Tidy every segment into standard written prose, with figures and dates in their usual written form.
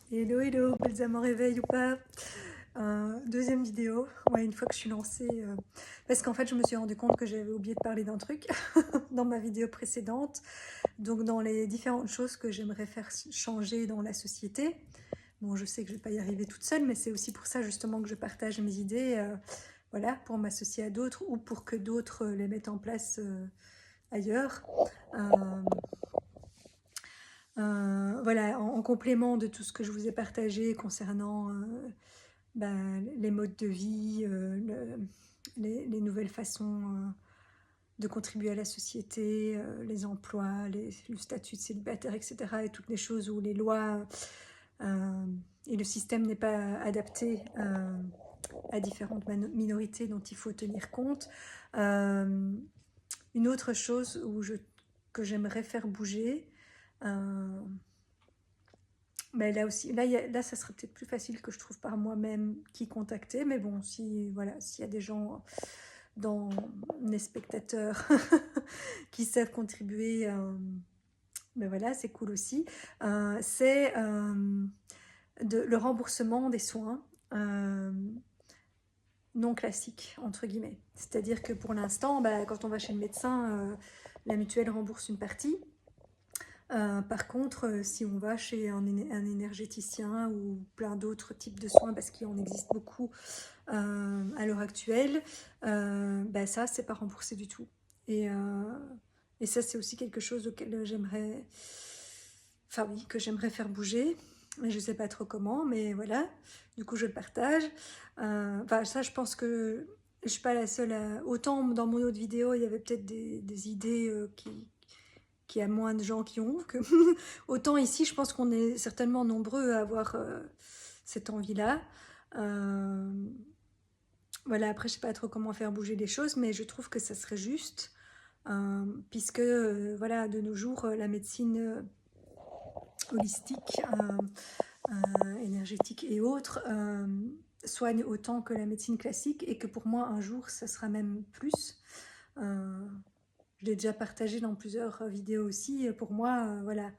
Hello, hello, Balsam en réveil ou pas? Deuxième vidéo, ouais, une fois que je suis lancée, parce qu'en fait je me suis rendu compte que j'avais oublié de parler d'un truc dans ma vidéo précédente, donc dans les différentes choses que j'aimerais faire changer dans la société. Bon, je sais que je vais pas y arriver toute seule, mais c'est aussi pour ça justement que je partage mes idées, voilà, pour m'associer à d'autres ou pour que d'autres les mettent en place ailleurs. Euh, voilà, en complément de tout ce que je vous ai partagé concernant les modes de vie, les nouvelles façons de contribuer à la société, les emplois, le statut de célibataire, etc. Et toutes les choses où les lois et le système n'est pas adapté à différentes minorités dont il faut tenir compte. Une autre chose que j'aimerais faire bouger, euh, mais là aussi, là, ça serait peut-être plus facile que je trouve par moi-même qui contacter. Mais bon, si voilà, s'il y a des gens dans les spectateurs qui savent contribuer, ben voilà, c'est cool aussi. C'est le remboursement des soins non classiques, entre guillemets. C'est-à-dire que pour l'instant, bah, quand on va chez le médecin, la mutuelle rembourse une partie. Par contre, si on va chez un énergéticien ou plein d'autres types de soins, parce qu'il en existe beaucoup à l'heure actuelle, bah ça, c'est pas remboursé du tout. Et, euh, et ça, c'est aussi quelque chose auquel j'aimerais, enfin oui, que j'aimerais faire bouger. Mais je sais pas trop comment, mais voilà. Du coup, je le partage. Enfin, ça, je pense que je suis pas la seule à... Autant dans mon autre vidéo, il y avait peut-être des idées qui a moins de gens qui ont que autant ici, je pense qu'on est certainement nombreux à avoir cette envie-là. Euh, voilà, après, je sais pas trop comment faire bouger les choses, mais je trouve que ça serait juste, puisque, voilà, de nos jours, la médecine holistique, énergétique et autres soigne autant que la médecine classique, et que pour moi, un jour, ça sera même plus. Euh, je l'ai déjà partagé dans plusieurs vidéos aussi. Pour moi, voilà,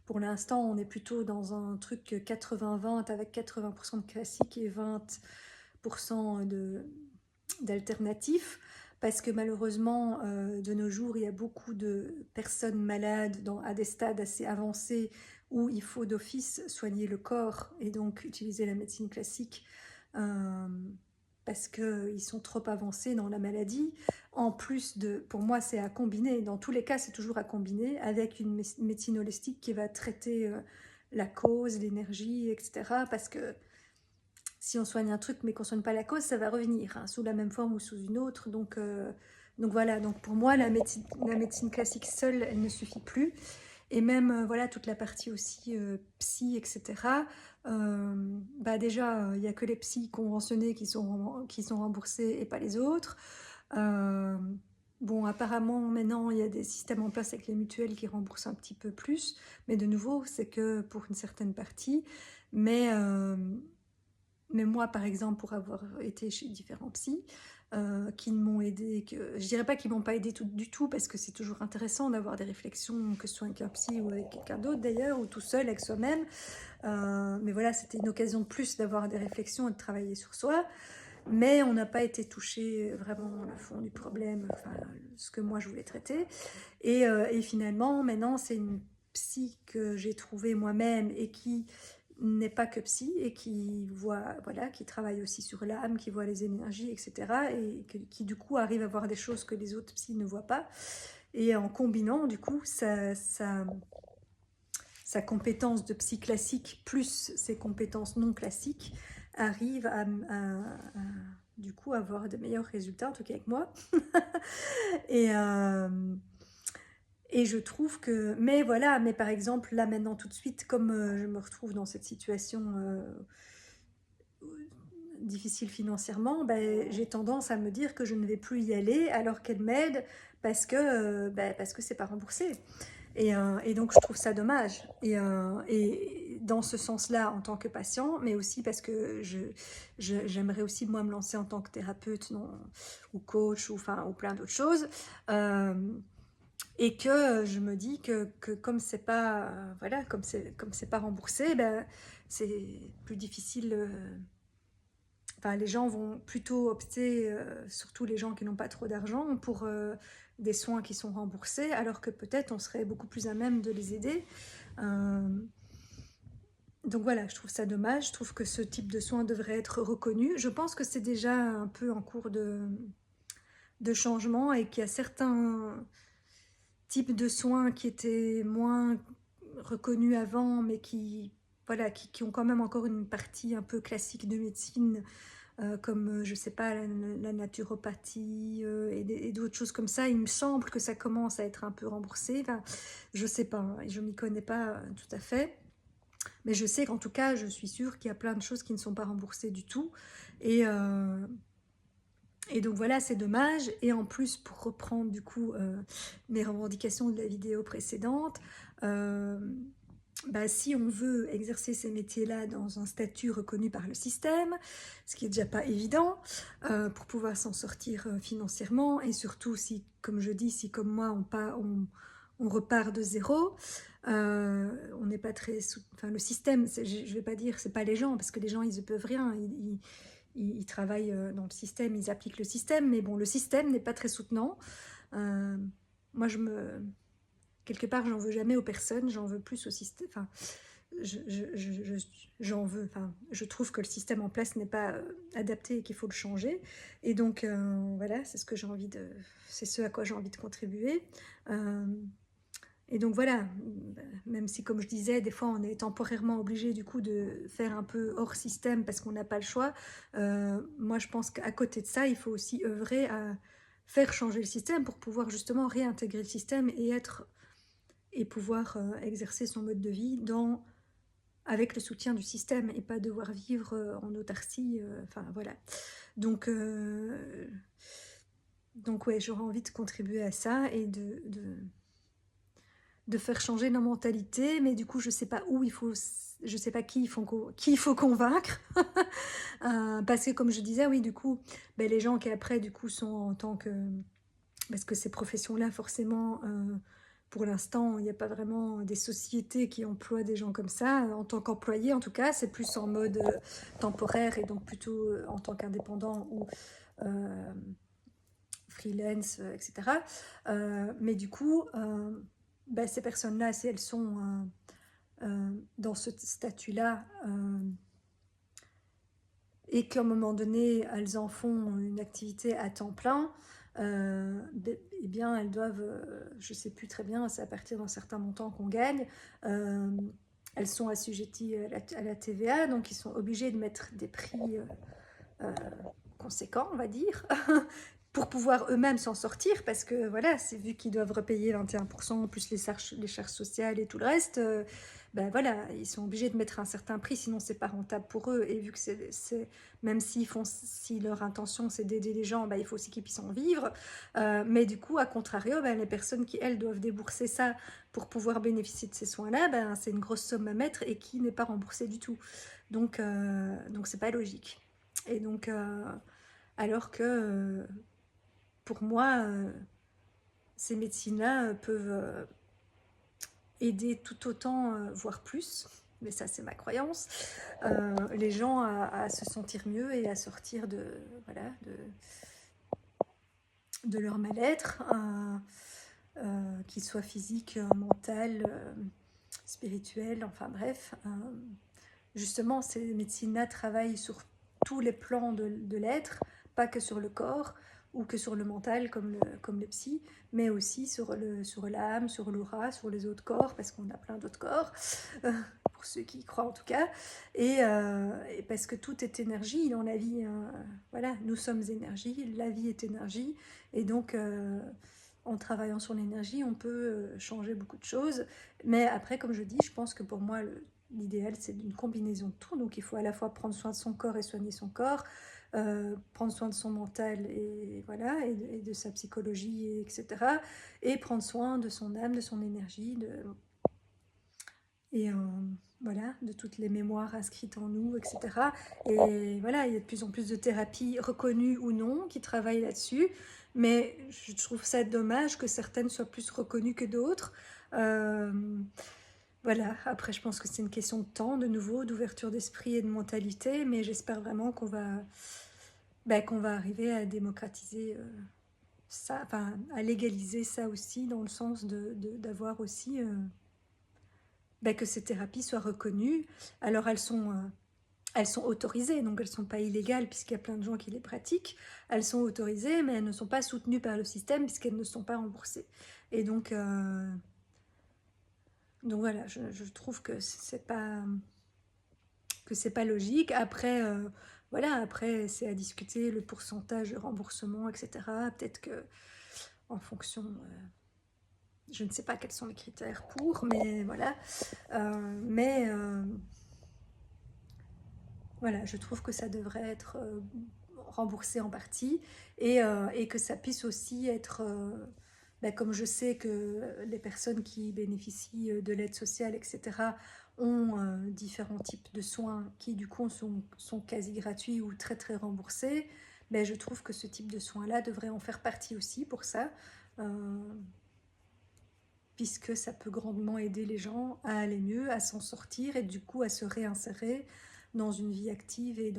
pour l'instant, on est plutôt dans un truc 80-20 avec 80% de classique et 20% d'alternatifs. Parce que malheureusement, de nos jours, il y a beaucoup de personnes malades à des stades assez avancés où il faut d'office soigner le corps et donc utiliser la médecine classique euh, parce qu'ils sont trop avancés dans la maladie. En plus de, pour moi, c'est à combiner, dans tous les cas, c'est toujours à combiner avec une médecine holistique qui va traiter la cause, l'énergie, etc. Parce que si on soigne un truc mais qu'on ne soigne pas la cause, ça va revenir, hein, sous la même forme ou sous une autre. Donc voilà, donc pour moi, la médecine classique seule, elle ne suffit plus. Et même, voilà, toute la partie aussi psy, etc. Bah déjà, il n'y a que les psys conventionnés qui sont remboursés et pas les autres. Euh, bon, apparemment, maintenant, il y a des systèmes en place avec les mutuelles qui remboursent un petit peu plus. Mais de nouveau, c'est que pour une certaine partie. Mais, euh, mais moi, par exemple, pour avoir été chez différents psys, qui m'ont aidé, je dirais pas qu'ils m'ont pas aidé du tout, parce que c'est toujours intéressant d'avoir des réflexions, que ce soit avec un psy ou avec quelqu'un d'autre d'ailleurs, ou tout seul avec soi-même. Mais voilà, c'était une occasion de plus d'avoir des réflexions et de travailler sur soi. Mais on n'a pas été touché vraiment le fond du problème, enfin, ce que moi je voulais traiter. Et finalement, maintenant, c'est une psy que j'ai trouvée moi-même et qui n'est pas que psy et qui voit, voilà, qui travaille aussi sur l'âme, qui voit les énergies, etc. Et qui du coup arrive à voir des choses que les autres psys ne voient pas. Et en combinant du coup sa compétence de psy classique plus ses compétences non classiques, arrive du coup avoir de meilleurs résultats, en tout cas avec moi. et, euh, et je trouve que, mais voilà, mais par exemple, là maintenant tout de suite, comme je me retrouve dans cette situation difficile financièrement, ben, j'ai tendance à me dire que je ne vais plus y aller alors qu'elle m'aide parce que c'est pas remboursé. Et donc je trouve ça dommage. Et dans ce sens-là, en tant que patient, mais aussi parce que j'aimerais aussi moi me lancer en tant que thérapeute, non, ou coach, ou, enfin, ou plein d'autres choses. et que je me dis que comme c'est pas, voilà, comme c'est pas remboursé, ben, c'est plus difficile. Enfin, les gens vont plutôt opter, surtout les gens qui n'ont pas trop d'argent, pour des soins qui sont remboursés, alors que peut-être on serait beaucoup plus à même de les aider. Euh, donc voilà, je trouve ça dommage. Je trouve que ce type de soins devrait être reconnu. Je pense que c'est déjà un peu en cours de changement et qu'il y a certains types de soins qui étaient moins reconnus avant, mais qui, voilà, qui ont quand même encore une partie un peu classique de médecine, comme, je sais pas, la naturopathie, et d'autres choses comme ça. Il me semble que ça commence à être un peu remboursé. Enfin, je sais pas, hein, je m'y connais pas tout à fait. Mais je sais qu'en tout cas, je suis sûre qu'il y a plein de choses qui ne sont pas remboursées du tout. Et, euh, et donc voilà, c'est dommage. Et en plus, pour reprendre du coup mes revendications de la vidéo précédente, euh, bah, si on veut exercer ces métiers-là dans un statut reconnu par le système, ce qui est déjà pas évident, pour pouvoir s'en sortir financièrement, et surtout si, comme je dis, si comme moi on repart de zéro, on n'est pas très, enfin le système, je vais pas dire c'est pas les gens, parce que les gens ils ne peuvent rien, ils travaillent dans le système, ils appliquent le système, mais bon, le système n'est pas très soutenant. Euh, moi quelque part, j'en veux jamais aux personnes, j'en veux plus au système. Enfin, j'en veux. Enfin, je trouve que le système en place n'est pas adapté et qu'il faut le changer. Et donc, voilà, c'est ce que j'ai envie de, c'est ce à quoi j'ai envie de contribuer. Euh, et donc voilà, même si comme je disais, des fois on est temporairement obligé du coup de faire un peu hors système parce qu'on n'a pas le choix, moi je pense qu'à côté de ça, il faut aussi œuvrer à faire changer le système pour pouvoir justement réintégrer le système et pouvoir exercer son mode de vie avec le soutien du système et pas devoir vivre en autarcie. Enfin voilà. Donc, donc ouais, j'aurais envie de contribuer à ça et de faire changer nos mentalités, mais du coup, je sais pas où il faut, je sais pas qui il faut convaincre. Parce que comme je disais, oui, du coup, ben, les gens qui après, du coup, sont en tant que, parce que ces professions-là, forcément, pour l'instant, il n'y a pas vraiment des sociétés qui emploient des gens comme ça. En tant qu'employé, en tout cas, c'est plus en mode temporaire et donc plutôt en tant qu'indépendant ou euh, freelance, etc. Mais du coup, ben, ces personnes-là, si elles sont dans ce statut-là, et qu'à un moment donné, elles en font une activité à temps plein, eh bien, elles doivent, je ne sais plus très bien, c'est à partir d'un certain montant qu'on gagne, elles sont assujetties à la TVA, donc ils sont obligés de mettre des prix euh, conséquents, on va dire, pour pouvoir eux-mêmes s'en sortir, parce que voilà, c'est vu qu'ils doivent repayer 21%, plus les charges sociales et tout le reste, ben voilà, ils sont obligés de mettre un certain prix, sinon c'est pas rentable pour eux, et vu que même si leur intention c'est d'aider les gens, ben, il faut aussi qu'ils puissent en vivre, mais du coup, à contrario, ben, les personnes qui, elles, doivent débourser ça pour pouvoir bénéficier de ces soins-là, ben, c'est une grosse somme à mettre et qui n'est pas remboursée du tout. Donc c'est pas logique. Et donc, alors que pour moi, ces médecines-là peuvent aider tout autant, voire plus, mais ça c'est ma croyance, les gens à se sentir mieux et à sortir voilà, de leur mal-être, qu'il soit physique, mental, spirituel, enfin bref. Justement, ces médecines-là travaillent sur tous les plans de l'être, pas que sur le corps ou que sur le mental comme le psy, mais aussi sur l'âme, sur l'aura, sur les autres corps, parce qu'on a plein d'autres corps, pour ceux qui y croient en tout cas, et parce que tout est énergie dans la vie. Hein. Voilà, nous sommes énergie, la vie est énergie, et donc en travaillant sur l'énergie, on peut changer beaucoup de choses. Mais après, comme je dis, je pense que pour moi, l'idéal, c'est une combinaison de tout. Donc, il faut à la fois prendre soin de son corps et soigner son corps, prendre soin de son mental et voilà, et de sa psychologie, etc. Et prendre soin de son âme, de son énergie, et voilà, de toutes les mémoires inscrites en nous, etc. Et voilà, il y a de plus en plus de thérapies reconnues ou non qui travaillent là-dessus, mais je trouve ça dommage que certaines soient plus reconnues que d'autres. Euh, voilà, après je pense que c'est une question de temps, de nouveau, d'ouverture d'esprit et de mentalité, mais j'espère vraiment qu'on va arriver à démocratiser ça, enfin à légaliser ça aussi, dans le sens d'avoir aussi que ces thérapies soient reconnues. Alors elles sont autorisées, donc elles ne sont pas illégales puisqu'il y a plein de gens qui les pratiquent. Elles sont autorisées, mais elles ne sont pas soutenues par le système puisqu'elles ne sont pas remboursées. Et donc voilà, je trouve que c'est pas logique. Après, voilà, après c'est à discuter le pourcentage de remboursement, etc. Peut-être que en fonction, je ne sais pas quels sont les critères pour, mais voilà. Mais voilà, je trouve que ça devrait être remboursé en partie et que ça puisse aussi être, comme je sais que les personnes qui bénéficient de l'aide sociale, etc., ont différents types de soins qui du coup sont quasi gratuits ou très très remboursés, mais je trouve que ce type de soins-là devrait en faire partie aussi pour ça, euh, puisque ça peut grandement aider les gens à aller mieux, à s'en sortir et du coup à se réinsérer dans une vie active et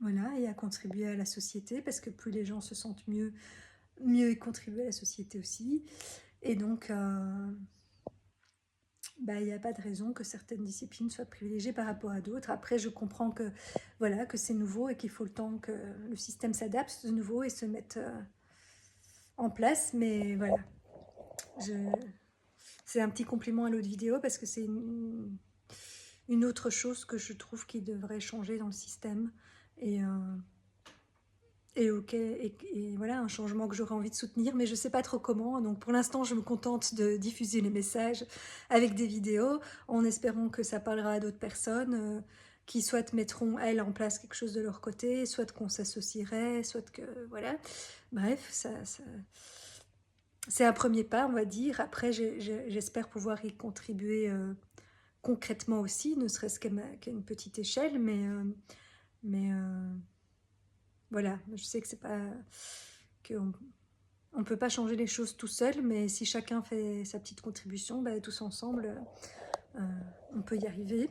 voilà, et à contribuer à la société, parce que plus les gens se sentent mieux, mieux ils contribuent à la société aussi. Et donc, il n'y a pas de raison que certaines disciplines soient privilégiées par rapport à d'autres. Après, je comprends que voilà, que c'est nouveau et qu'il faut le temps que le système s'adapte de nouveau et se mette en place. Mais voilà, je... c'est un petit compliment à l'autre vidéo parce que c'est une autre chose que je trouve qui devrait changer dans le système. Et, ok, et voilà, un changement que j'aurais envie de soutenir, mais je ne sais pas trop comment. Donc pour l'instant, je me contente de diffuser les messages avec des vidéos, en espérant que ça parlera à d'autres personnes qui soit mettront, elles, en place quelque chose de leur côté, soit qu'on s'associerait, soit que... Voilà. Bref, c'est un premier pas, on va dire. Après, j'espère pouvoir y contribuer concrètement aussi, ne serait-ce qu'à une petite échelle, mais voilà, je sais que c'est pas... qu'on on peut pas changer les choses tout seul, mais si chacun fait sa petite contribution, tous ensemble, euh, on peut y arriver.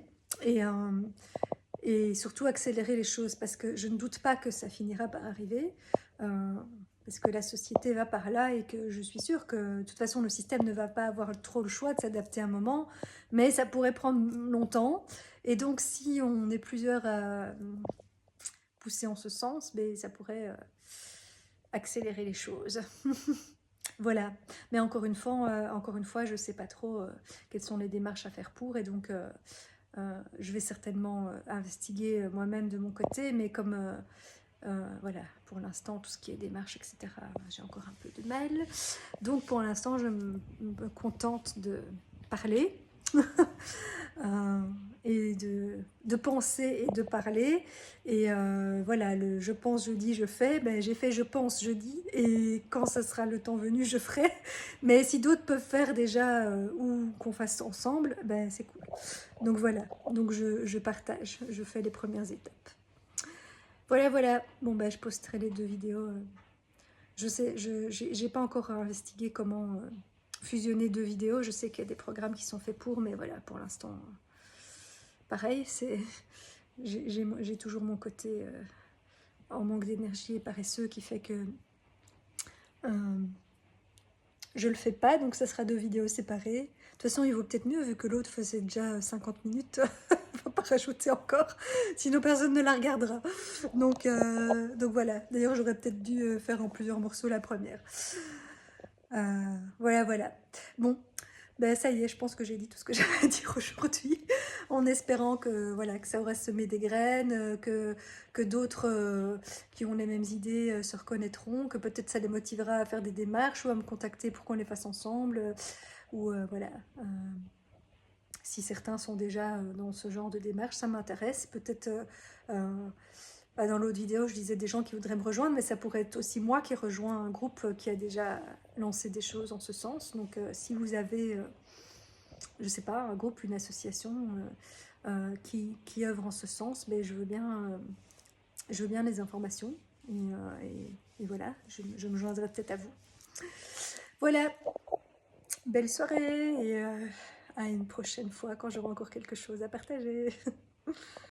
Et surtout accélérer les choses, parce que je ne doute pas que ça finira par arriver, euh, parce que la société va par là et que je suis sûre que de toute façon le système ne va pas avoir trop le choix de s'adapter à un moment, mais ça pourrait prendre longtemps. Et donc si on est plusieurs à pousser en ce sens, ça pourrait accélérer les choses. Voilà, mais encore une fois, je ne sais pas trop quelles sont les démarches à faire pour, et donc je vais certainement investiguer moi-même de mon côté, mais comme voilà, pour l'instant, tout ce qui est démarche, etc., j'ai encore un peu de mal. Donc pour l'instant, je me contente de parler et de penser et de parler. Et voilà, le je pense, je dis, je fais. J'ai fait je pense, je dis. Et quand ça sera le temps venu, je ferai. Mais si d'autres peuvent faire déjà ou qu'on fasse ensemble, c'est cool. Donc voilà, donc je partage, je fais les premières étapes. Voilà, voilà. Bon, je posterai les deux vidéos. Je sais, j'ai pas encore investigué comment fusionner deux vidéos. Je sais qu'il y a des programmes qui sont faits pour, mais voilà, pour l'instant, pareil, j'ai toujours mon côté en manque d'énergie et paresseux qui fait que je le fais pas, donc ça sera deux vidéos séparées. De toute façon, il vaut peut-être mieux, vu que l'autre faisait déjà 50 minutes. Faut pas rajouter encore, sinon personne ne la regardera. Donc voilà. D'ailleurs, j'aurais peut-être dû faire en plusieurs morceaux la première. Voilà, voilà. Bon, ça y est, je pense que j'ai dit tout ce que j'avais à dire aujourd'hui, en espérant que, voilà, que ça aura semé des graines, que d'autres qui ont les mêmes idées se reconnaîtront, que peut-être ça les motivera à faire des démarches ou à me contacter pour qu'on les fasse ensemble, ou voilà. Si certains sont déjà dans ce genre de démarche, ça m'intéresse. Peut-être dans l'autre vidéo, je disais des gens qui voudraient me rejoindre, mais ça pourrait être aussi moi qui rejoins un groupe qui a déjà lancé des choses en ce sens. Donc si vous avez je sais pas, un groupe, une association qui œuvre en ce sens, mais je veux bien les informations. Et voilà, je me joindrai peut-être à vous. Voilà, belle soirée et à une prochaine fois quand j'aurai encore quelque chose à partager.